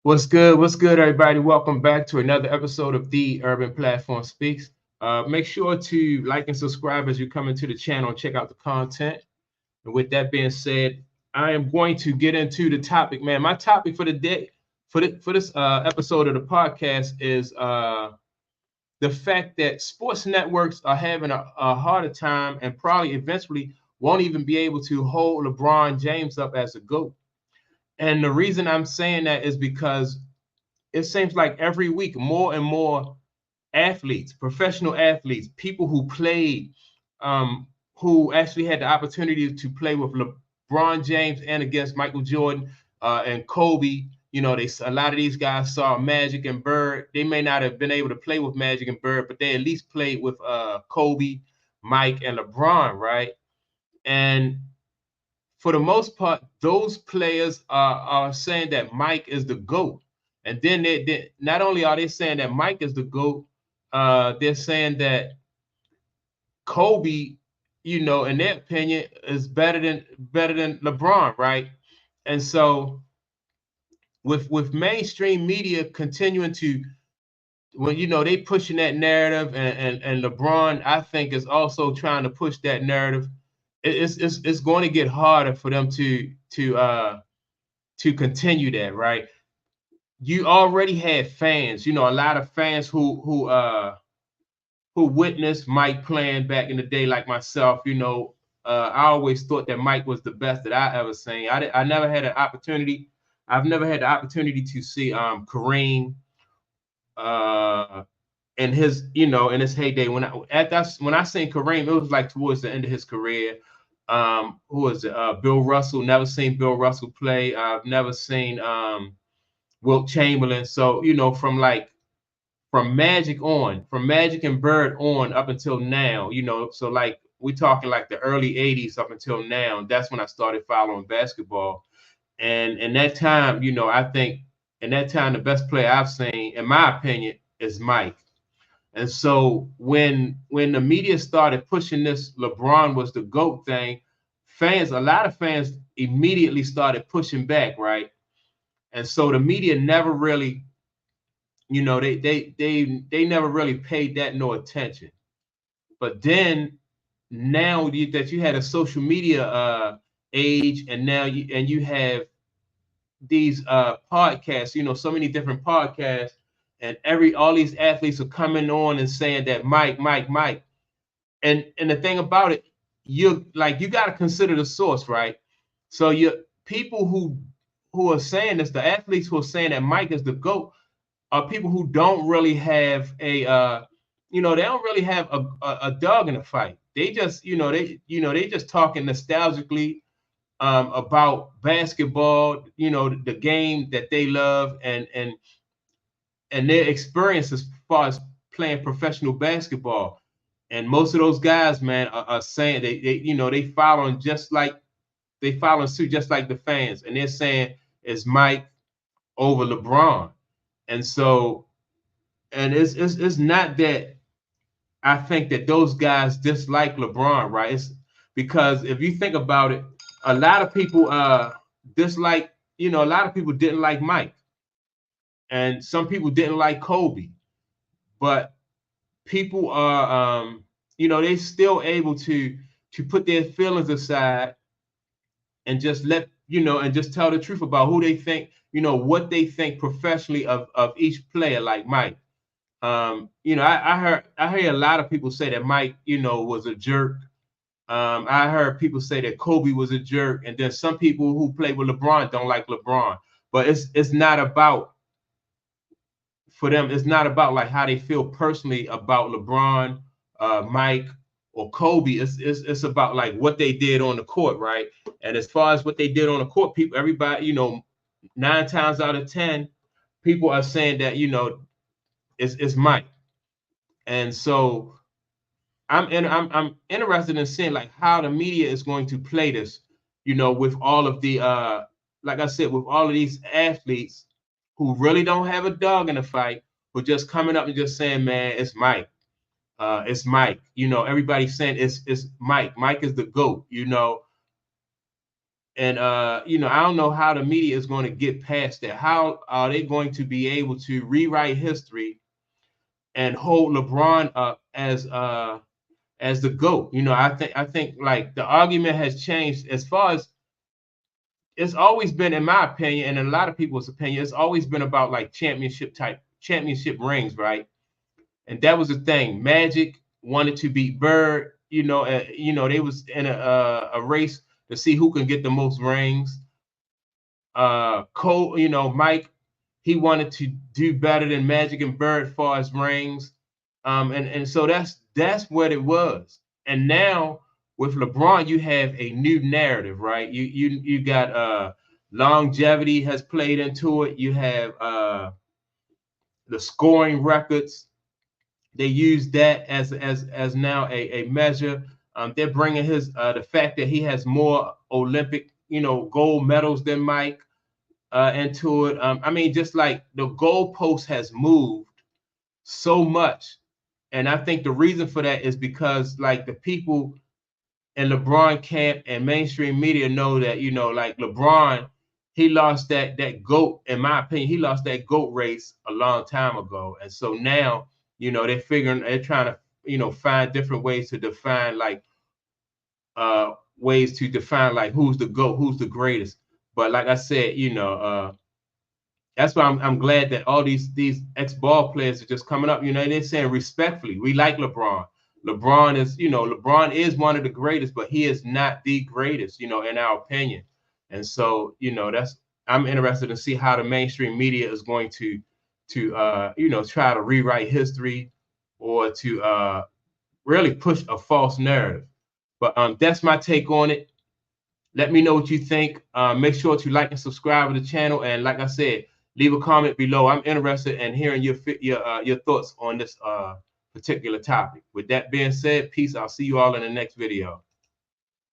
What's good? What's good, everybody? Welcome back to another episode of The Urban Platform Speaks. Make sure to like and subscribe as you come into the channel and check out the content. And with that being said, I am going to get into the topic, man. My topic for the day, for this episode of the podcast is the fact that sports networks are having a harder time and probably eventually won't even be able to hold LeBron James up as a GOAT. And the reason I'm saying that is because it seems like every week more and more athletes, professional athletes, people who played, who actually had the opportunity to play with LeBron James and against Michael Jordan and Kobe. You know, a lot of these guys saw Magic and Bird. They may not have been able to play with Magic and Bird, but they at least played with Kobe, Mike, and LeBron, right? And for the most part, those players are saying that Mike is the GOAT. And then they not only are they saying that Mike is the GOAT, they're saying that Kobe, in their opinion, is better than LeBron, right? And so with mainstream media continuing to when they pushing that narrative and LeBron, I think, is also trying to push that narrative. It's going to get harder for them to continue that, right? You already had fans, a lot of fans who witnessed Mike playing back in the day, like myself. I always thought that Mike was the best that I ever seen. I never had an opportunity. I've never had the opportunity to see Kareem uh in his heyday. When I seen Kareem, it was like towards the end of his career. Who was it? Bill Russell. Never seen Bill Russell play. I've never seen Wilt Chamberlain. So from Magic and Bird on up until now, so like we talking like the early 80s up until now. That's when I started following basketball. And in that time, I think in that time the best player I've seen, in my opinion, is Mike. And so when the media started pushing this LeBron was the GOAT thing, a lot of fans immediately started pushing back, right? And so the media never really, they never really paid that no attention. But then now that you had a social media age, and now you have these podcasts, so many different podcasts, and all these athletes are coming on and saying that Mike. And the thing about it, you got to consider the source, right? So you people who are saying this, the athletes who are saying that Mike is the GOAT, are people who don't really have they don't really have a dog in the fight. They just, they just talking nostalgically about basketball, the game that they love, and their experience as far as playing professional basketball. And most of those guys, man, are saying they following suit just like the fans, and they're saying it's Mike over LeBron. And so, and it's not that I think that those guys dislike LeBron, right? It's because if you think about it, a lot of people dislike, a lot of people didn't like Mike, and some people didn't like Kobe, but people are they still able to put their feelings aside and just and just tell the truth about who they think, what they think professionally of each player, like Mike. I heard a lot of people say that Mike, was a jerk. I heard people say that Kobe was a jerk, and then some people who play with LeBron don't like LeBron. But it's not about, for them, it's not about like how they feel personally about LeBron, Mike, or Kobe. It's about like what they did on the court, right? And as far as what they did on the court, everybody, 9 times out of 10, people are saying that it's Mike. And so I'm interested in seeing like how the media is going to play this, with all of the like I said, with all of these athletes who really don't have a dog in the fight, who just coming up and just saying, man, it's Mike. It's Mike. Everybody's saying it's Mike. Mike is the GOAT, And you know, I don't know how the media is going to get past that. How are they going to be able to rewrite history and hold LeBron up as the GOAT? You know, I think like the argument has changed as far as it's always been, in my opinion, and in a lot of people's opinion, it's always been about like championship rings, right? And that was the thing. Magic wanted to beat Bird. You know, they was in a race to see who can get the most rings. Cole, you know, Mike, he wanted to do better than Magic and Bird as far as rings. And so that's what it was. And now with LeBron, you have a new narrative, right? You got longevity has played into it. You have the scoring records. They use that as now a measure. They're bringing his the fact that he has more Olympic, you know, gold medals than Mike into it. I mean, just like the goalpost has moved so much, and I think the reason for that is because like the people in LeBron camp and mainstream media know that, you know, like LeBron, he lost that GOAT. In my opinion, he lost that GOAT race a long time ago, and so now, you know, they're trying to, you know, find different ways to define like like who's the GOAT, who's the greatest. But like I said, you know, that's why I'm glad that all these ex-ball players are just coming up. You know, they're saying respectfully, we like LeBron. LeBron is one of the greatest, but he is not the greatest, you know, in our opinion. And so, you know, I'm interested to see how the mainstream media is going to you know, try to rewrite history or to really push a false narrative. But that's my take on it. Let me know what you think. Make sure to like and subscribe to the channel. And like I said, leave a comment below. I'm interested in hearing your thoughts on this particular topic. With that being said, peace. I'll see you all in the next video.